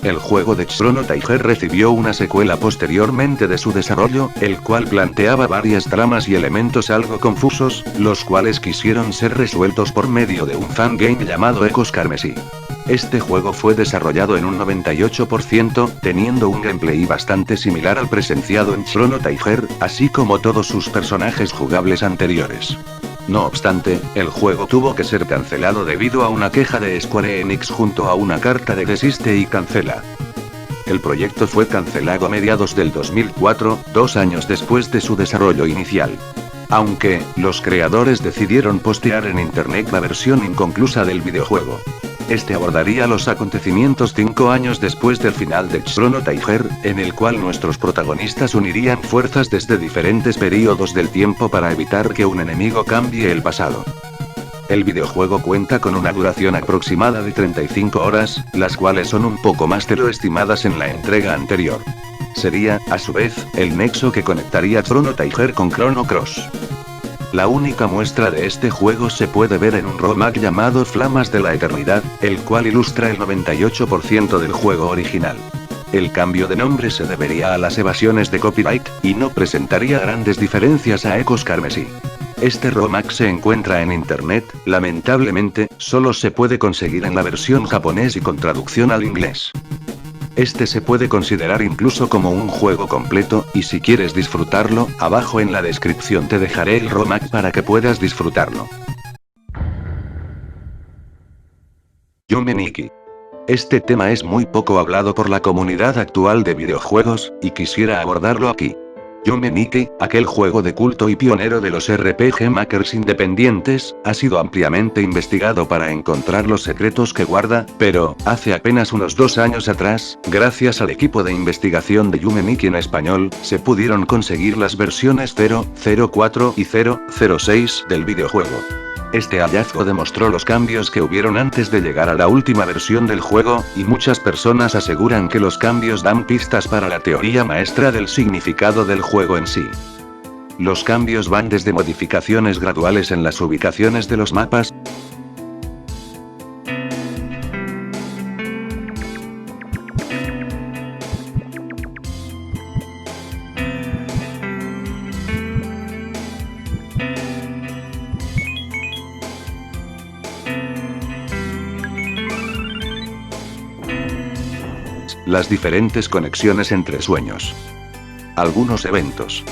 El juego de Chrono Trigger recibió una secuela posteriormente de su desarrollo, el cual planteaba varias tramas y elementos algo confusos, los cuales quisieron ser resueltos por medio de un fangame llamado Echoes Carmesí. Este juego fue desarrollado en un 98%, teniendo un gameplay bastante similar al presenciado en Chrono Trigger, así como todos sus personajes jugables anteriores. No obstante, el juego tuvo que ser cancelado debido a una queja de Square Enix junto a una carta de desiste y cancela. El proyecto fue cancelado a mediados del 2004, 2 años después de su desarrollo inicial. Aunque, los creadores decidieron postear en internet la versión inconclusa del videojuego. Este abordaría los acontecimientos 5 años después del final de Chrono Trigger, en el cual nuestros protagonistas unirían fuerzas desde diferentes períodos del tiempo para evitar que un enemigo cambie el pasado. El videojuego cuenta con una duración aproximada de 35 horas, las cuales son un poco más de lo estimadas en la entrega anterior. Sería, a su vez, el nexo que conectaría Chrono Trigger con Chrono Cross. La única muestra de este juego se puede ver en un roadmap llamado Flamas de la Eternidad, el cual ilustra el 98% del juego original. El cambio de nombre se debería a las evasiones de copyright, y no presentaría grandes diferencias a Echoes Carmesí. Este roadmap se encuentra en internet, lamentablemente, solo se puede conseguir en la versión japonés y con traducción al inglés. Este se puede considerar incluso como un juego completo, y si quieres disfrutarlo, abajo en la descripción te dejaré el roadmap para que puedas disfrutarlo. Yume Nikki. Este tema es muy poco hablado por la comunidad actual de videojuegos, y quisiera abordarlo aquí. Yume Nikki, aquel juego de culto y pionero de los RPG makers independientes, ha sido ampliamente investigado para encontrar los secretos que guarda, pero, hace apenas unos 2 años atrás, gracias al equipo de investigación de Yume Nikki en español, se pudieron conseguir las versiones 0.04 y 0.06 del videojuego. Este hallazgo demostró los cambios que hubieron antes de llegar a la última versión del juego, y muchas personas aseguran que los cambios dan pistas para la teoría maestra del significado del juego en sí. Los cambios van desde modificaciones graduales en las ubicaciones de los mapas, las diferentes conexiones entre sueños. Algunos eventos.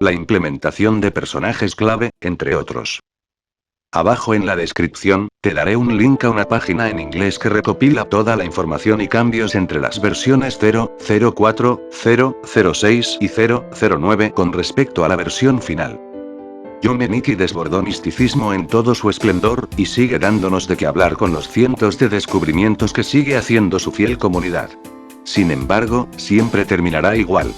la implementación de personajes clave, entre otros. Abajo en la descripción, te daré un link a una página en inglés que recopila toda la información y cambios entre las versiones 0.04, 0.06 y 0.09 con respecto a la versión final. Yume Nikki desbordó misticismo en todo su esplendor, y sigue dándonos de qué hablar con los cientos de descubrimientos que sigue haciendo su fiel comunidad. Sin embargo, siempre terminará igual.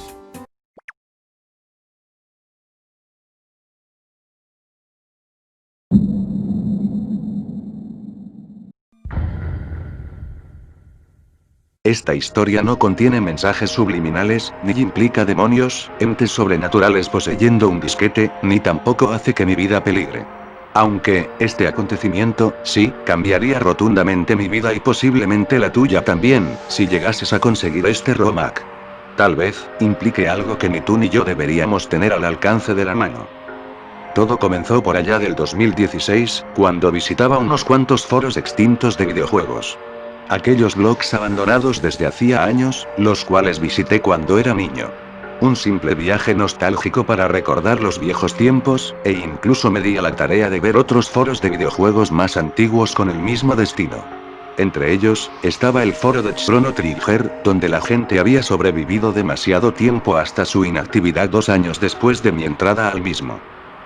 Esta historia no contiene mensajes subliminales, ni implica demonios, entes sobrenaturales poseyendo un disquete, ni tampoco hace que mi vida peligre. Aunque, este acontecimiento, sí, cambiaría rotundamente mi vida y posiblemente la tuya también, si llegases a conseguir este ROMhack. Tal vez, implique algo que ni tú ni yo deberíamos tener al alcance de la mano. Todo comenzó por allá del 2016, cuando visitaba unos cuantos foros extintos de videojuegos. Aquellos blogs abandonados desde hacía años, los cuales visité cuando era niño. Un simple viaje nostálgico para recordar los viejos tiempos, e incluso me di a la tarea de ver otros foros de videojuegos más antiguos con el mismo destino. Entre ellos, estaba el foro de Chrono Trigger, donde la gente había sobrevivido demasiado tiempo hasta su inactividad 2 años después de mi entrada al mismo.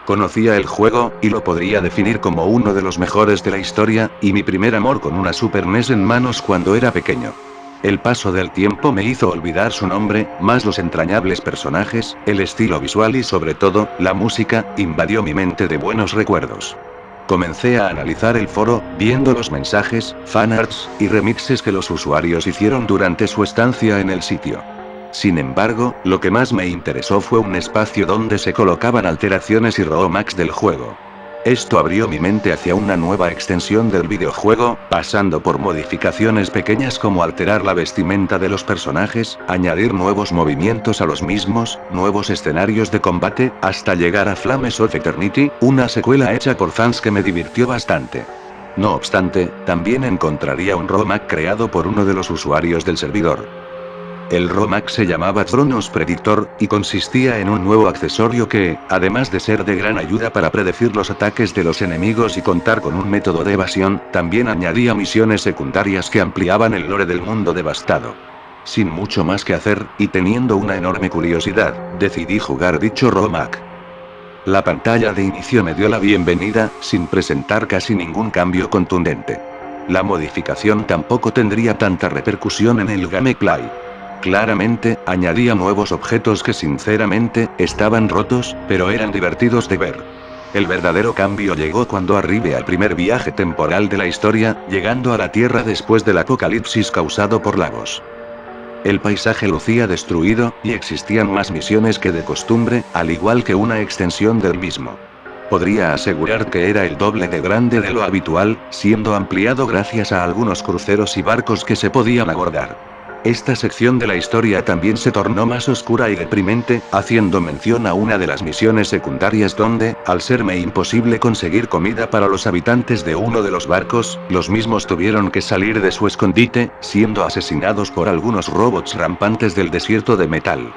Conocía el juego, y lo podría definir como uno de los mejores de la historia, y mi primer amor con una Super NES en manos cuando era pequeño. El paso del tiempo me hizo olvidar su nombre, más los entrañables personajes, el estilo visual y sobre todo, la música, invadió mi mente de buenos recuerdos. Comencé a analizar el foro, viendo los mensajes, fanarts, y remixes que los usuarios hicieron durante su estancia en el sitio. Sin embargo, lo que más me interesó fue un espacio donde se colocaban alteraciones y ROMhacks del juego. Esto abrió mi mente hacia una nueva extensión del videojuego, pasando por modificaciones pequeñas como alterar la vestimenta de los personajes, añadir nuevos movimientos a los mismos, nuevos escenarios de combate, hasta llegar a Flames of Eternity, una secuela hecha por fans que me divirtió bastante. No obstante, también encontraría un ROMhack creado por uno de los usuarios del servidor. El ROMhack se llamaba Chronos Predictor, y consistía en un nuevo accesorio que, además de ser de gran ayuda para predecir los ataques de los enemigos y contar con un método de evasión, también añadía misiones secundarias que ampliaban el lore del mundo devastado. Sin mucho más que hacer, y teniendo una enorme curiosidad, decidí jugar dicho ROMhack. La pantalla de inicio me dio la bienvenida, sin presentar casi ningún cambio contundente. La modificación tampoco tendría tanta repercusión en el gameplay. Claramente, añadía nuevos objetos que sinceramente, estaban rotos, pero eran divertidos de ver. El verdadero cambio llegó cuando arribé al primer viaje temporal de la historia, llegando a la Tierra después del apocalipsis causado por lagos. El paisaje lucía destruido, y existían más misiones que de costumbre, al igual que una extensión del mismo. Podría asegurar que era el doble de grande de lo habitual, siendo ampliado gracias a algunos cruceros y barcos que se podían abordar. Esta sección de la historia también se tornó más oscura y deprimente, haciendo mención a una de las misiones secundarias donde, al serme imposible conseguir comida para los habitantes de uno de los barcos, los mismos tuvieron que salir de su escondite, siendo asesinados por algunos robots rampantes del desierto de metal.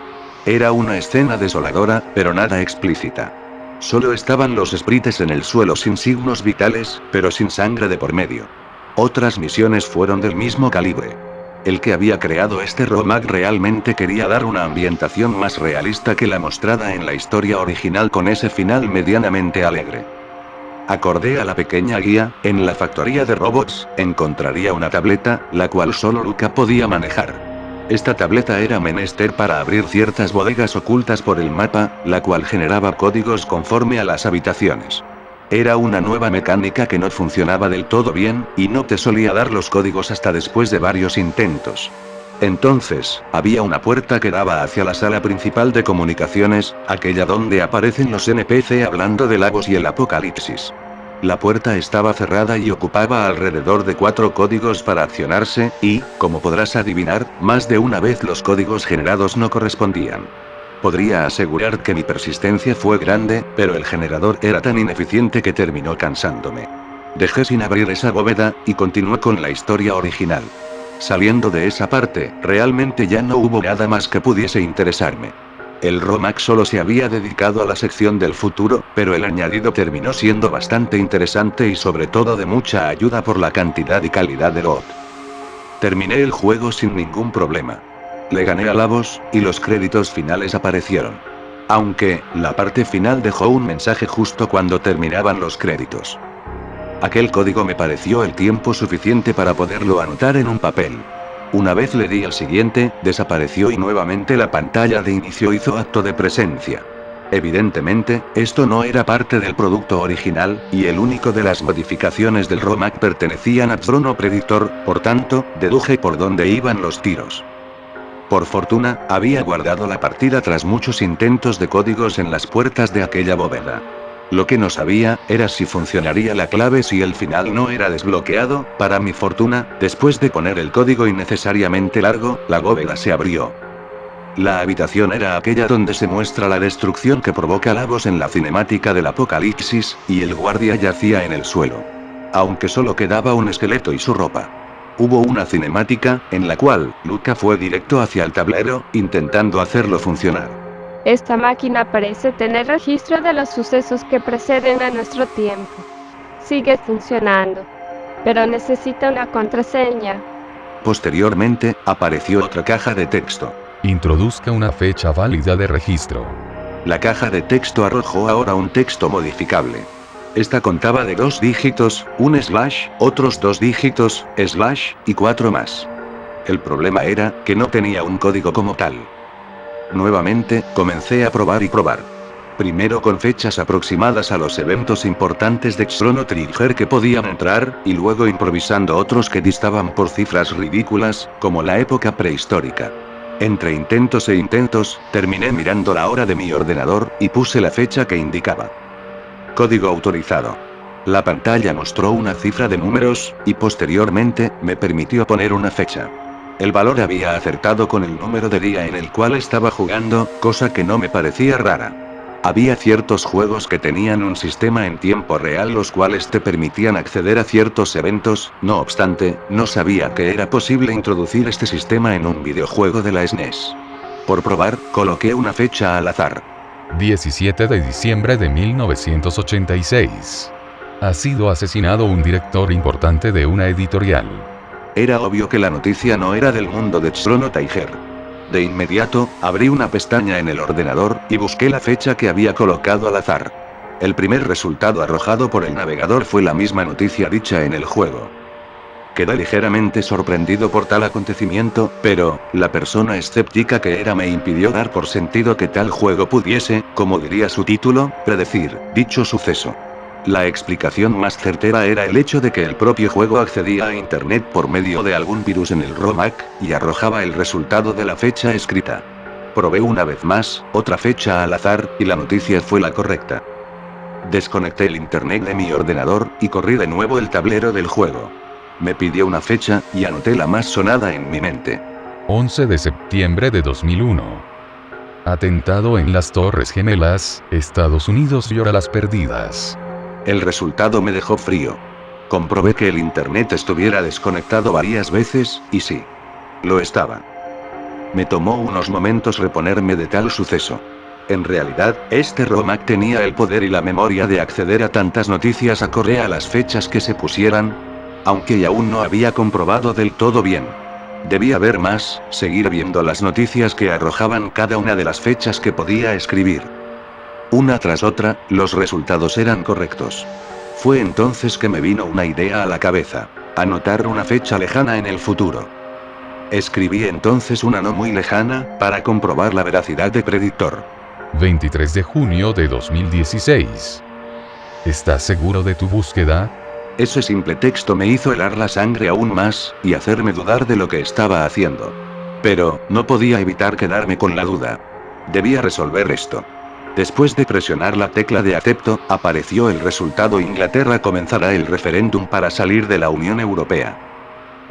Era una escena desoladora, pero nada explícita. Solo estaban los sprites en el suelo sin signos vitales, pero sin sangre de por medio. Otras misiones fueron del mismo calibre. El que había creado este ROMhack realmente quería dar una ambientación más realista que la mostrada en la historia original con ese final medianamente alegre. Acorde a la pequeña guía, en la factoría de robots, encontraría una tableta, la cual solo Luca podía manejar. Esta tableta era menester para abrir ciertas bodegas ocultas por el mapa, la cual generaba códigos conforme a las habitaciones. Era una nueva mecánica que no funcionaba del todo bien, y no te solía dar los códigos hasta después de varios intentos. Entonces, había una puerta que daba hacia la sala principal de comunicaciones, aquella donde aparecen los NPC hablando de lagos y el apocalipsis. La puerta estaba cerrada y ocupaba alrededor de 4 códigos para accionarse, y, como podrás adivinar, más de una vez los códigos generados no correspondían. Podría asegurar que mi persistencia fue grande, pero el generador era tan ineficiente que terminó cansándome. Dejé sin abrir esa bóveda, y continué con la historia original. Saliendo de esa parte, realmente ya no hubo nada más que pudiese interesarme. El ROMhack solo se había dedicado a la sección del futuro, pero el añadido terminó siendo bastante interesante y sobre todo de mucha ayuda por la cantidad y calidad de loot. Terminé el juego sin ningún problema. Le gané a Lavos, y los créditos finales aparecieron. Aunque, la parte final dejó un mensaje justo cuando terminaban los créditos. Aquel código me pareció el tiempo suficiente para poderlo anotar en un papel. Una vez le di el siguiente, desapareció y nuevamente la pantalla de inicio hizo acto de presencia. Evidentemente, esto no era parte del producto original, y el único de las modificaciones del ROMhack pertenecían a Chrono Predictor, por tanto, deduje por dónde iban los tiros. Por fortuna, había guardado la partida tras muchos intentos de códigos en las puertas de aquella bóveda. Lo que no sabía, era si funcionaría la clave si el final no era desbloqueado. Para mi fortuna, después de poner el código innecesariamente largo, la bóveda se abrió. La habitación era aquella donde se muestra la destrucción que provoca Lavos en la cinemática del apocalipsis, y el guardia yacía en el suelo. Aunque solo quedaba un esqueleto y su ropa. Hubo una cinemática, en la cual, Luca fue directo hacia el tablero, intentando hacerlo funcionar. Esta máquina parece tener registro de los sucesos que preceden a nuestro tiempo. Sigue funcionando. Pero necesita una contraseña. Posteriormente, apareció otra caja de texto. Introduzca una fecha válida de registro. La caja de texto arrojó ahora un texto modificable. Esta contaba de 2 dígitos, un slash, otros 2 dígitos, slash, y 4 más. El problema era, que no tenía un código como tal. Nuevamente, comencé a probar y probar. Primero con fechas aproximadas a los eventos importantes de Chrono Trigger que podían entrar, y luego improvisando otros que distaban por cifras ridículas, como la época prehistórica. Entre intentos e intentos, terminé mirando la hora de mi ordenador, y puse la fecha que indicaba. Código autorizado. La pantalla mostró una cifra de números, y posteriormente, me permitió poner una fecha. El valor había acertado con el número de día en el cual estaba jugando, cosa que no me parecía rara. Había ciertos juegos que tenían un sistema en tiempo real los cuales te permitían acceder a ciertos eventos, no obstante, no sabía que era posible introducir este sistema en un videojuego de la SNES. Por probar, coloqué una fecha al azar. 17 de diciembre de 1986. Ha sido asesinado un director importante de una editorial. Era obvio que la noticia no era del mundo de Chrono Trigger. De inmediato, abrí una pestaña en el ordenador, y busqué la fecha que había colocado al azar. El primer resultado arrojado por el navegador fue la misma noticia dicha en el juego. Quedé ligeramente sorprendido por tal acontecimiento, pero, la persona escéptica que era me impidió dar por sentido que tal juego pudiese, como diría su título, predecir dicho suceso. La explicación más certera era el hecho de que el propio juego accedía a internet por medio de algún virus en el ROMhack, y arrojaba el resultado de la fecha escrita. Probé una vez más, otra fecha al azar, y la noticia fue la correcta. Desconecté el internet de mi ordenador, y corrí de nuevo el tablero del juego. Me pidió una fecha, y anoté la más sonada en mi mente. 11 de septiembre de 2001. Atentado en las Torres Gemelas, Estados Unidos llora las pérdidas. El resultado me dejó frío. Comprobé que el internet estuviera desconectado varias veces, y sí. Lo estaba. Me tomó unos momentos reponerme de tal suceso. En realidad, este ROMhack tenía el poder y la memoria de acceder a tantas noticias acorde a las fechas que se pusieran, aunque aún no había comprobado del todo bien. Debía ver más, seguir viendo las noticias que arrojaban cada una de las fechas que podía escribir. Una tras otra, los resultados eran correctos. Fue entonces que me vino una idea a la cabeza: anotar una fecha lejana en el futuro. Escribí entonces una no muy lejana, para comprobar la veracidad de Predictor. 23 de junio de 2016. ¿Estás seguro de tu búsqueda? Ese simple texto me hizo helar la sangre aún más, y hacerme dudar de lo que estaba haciendo. Pero, no podía evitar quedarme con la duda. Debía resolver esto. Después de presionar la tecla de acepto, apareció el resultado: Inglaterra comenzará el referéndum para salir de la Unión Europea.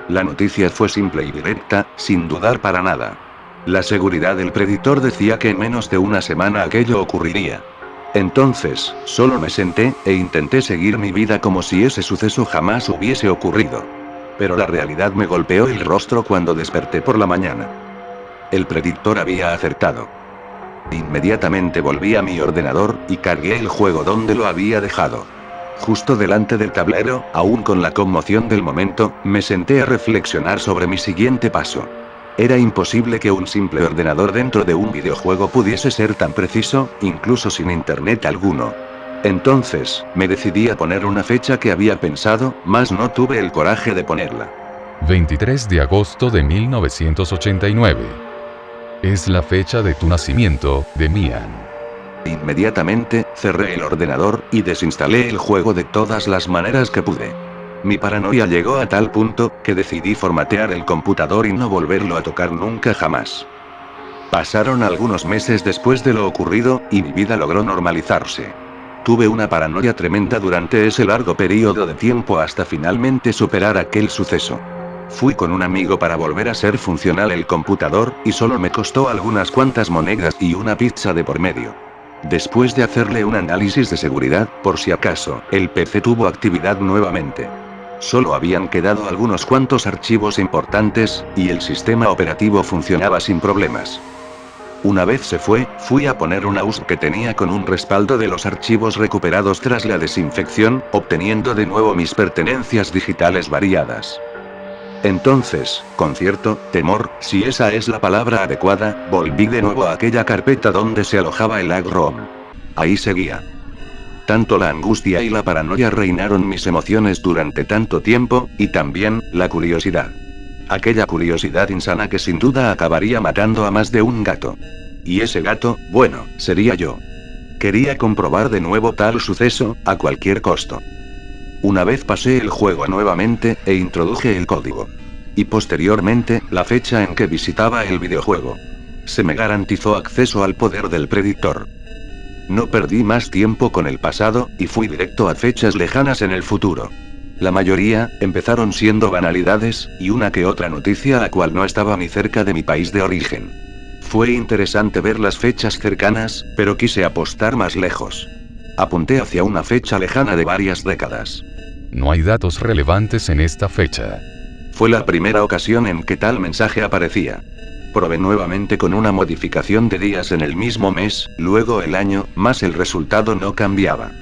La noticia fue simple y directa, sin dudar para nada. La seguridad del predictor decía que en menos de una semana aquello ocurriría. Entonces, solo me senté, e intenté seguir mi vida como si ese suceso jamás hubiese ocurrido. Pero la realidad me golpeó el rostro cuando desperté por la mañana. El predictor había acertado. Inmediatamente volví a mi ordenador, y cargué el juego donde lo había dejado. Justo delante del tablero, aún con la conmoción del momento, me senté a reflexionar sobre mi siguiente paso. Era imposible que un simple ordenador dentro de un videojuego pudiese ser tan preciso, incluso sin internet alguno. Entonces, me decidí a poner una fecha que había pensado, mas no tuve el coraje de ponerla. 23 de agosto de 1989. Es la fecha de tu nacimiento, Demian. Inmediatamente, cerré el ordenador, y desinstalé el juego de todas las maneras que pude. Mi paranoia llegó a tal punto, que decidí formatear el computador y no volverlo a tocar nunca jamás. Pasaron algunos meses después de lo ocurrido, y mi vida logró normalizarse. Tuve una paranoia tremenda durante ese largo periodo de tiempo hasta finalmente superar aquel suceso. Fui con un amigo para volver a ser funcional el computador, y solo me costó algunas cuantas monedas y una pizza de por medio. Después de hacerle un análisis de seguridad, por si acaso, el PC tuvo actividad nuevamente. Solo habían quedado algunos cuantos archivos importantes, y el sistema operativo funcionaba sin problemas. Una vez se fue, fui a poner una USB que tenía con un respaldo de los archivos recuperados tras la desinfección, obteniendo de nuevo mis pertenencias digitales variadas. Entonces, con cierto temor, si esa es la palabra adecuada, volví de nuevo a aquella carpeta donde se alojaba el AG-ROM. Ahí seguía. Tanto la angustia y la paranoia reinaron mis emociones durante tanto tiempo, y también, la curiosidad. Aquella curiosidad insana que sin duda acabaría matando a más de un gato. Y ese gato, bueno, sería yo. Quería comprobar de nuevo tal suceso, a cualquier costo. Una vez pasé el juego nuevamente, e introduje el código. Y posteriormente, la fecha en que visitaba el videojuego. Se me garantizó acceso al poder del predictor. No perdí más tiempo con el pasado, y fui directo a fechas lejanas en el futuro. La mayoría, empezaron siendo banalidades, y una que otra noticia a la cual no estaba ni cerca de mi país de origen. Fue interesante ver las fechas cercanas, pero quise apostar más lejos. Apunté hacia una fecha lejana de varias décadas. No hay datos relevantes en esta fecha. Fue la primera ocasión en que tal mensaje aparecía. Probé nuevamente con una modificación de días en el mismo mes, luego el año, mas el resultado no cambiaba.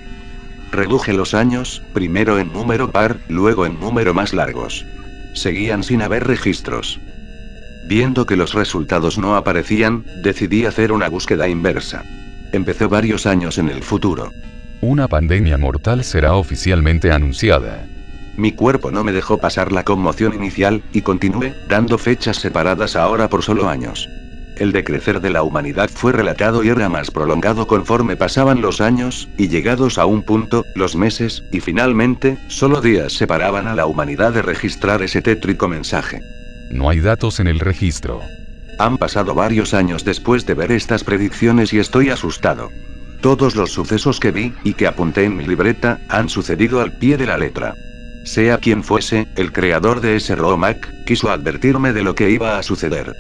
Reduje los años, primero en número par, luego en número más largos. Seguían sin haber registros. Viendo que los resultados no aparecían, decidí hacer una búsqueda inversa. Empezó varios años en el futuro. Una pandemia mortal será oficialmente anunciada. Mi cuerpo no me dejó pasar la conmoción inicial, y continué, dando fechas separadas ahora por solo años. El decrecer de la humanidad fue relatado y era más prolongado conforme pasaban los años, y llegados a un punto, los meses, y finalmente, solo días separaban a la humanidad de registrar ese tétrico mensaje. No hay datos en el registro. Han pasado varios años después de ver estas predicciones y estoy asustado. Todos los sucesos que vi, y que apunté en mi libreta, han sucedido al pie de la letra. Sea quien fuese, el creador de ese ROMhack, quiso advertirme de lo que iba a suceder.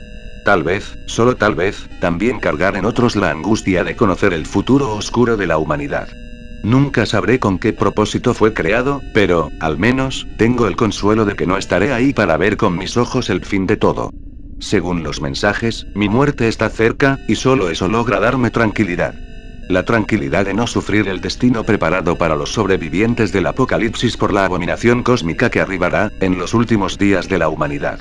Tal vez, solo tal vez, también cargar en otros la angustia de conocer el futuro oscuro de la humanidad. Nunca sabré con qué propósito fue creado, pero, al menos, tengo el consuelo de que no estaré ahí para ver con mis ojos el fin de todo. Según los mensajes, mi muerte está cerca, y solo eso logra darme tranquilidad. La tranquilidad de no sufrir el destino preparado para los sobrevivientes del apocalipsis por la abominación cósmica que arribará, en los últimos días de la humanidad.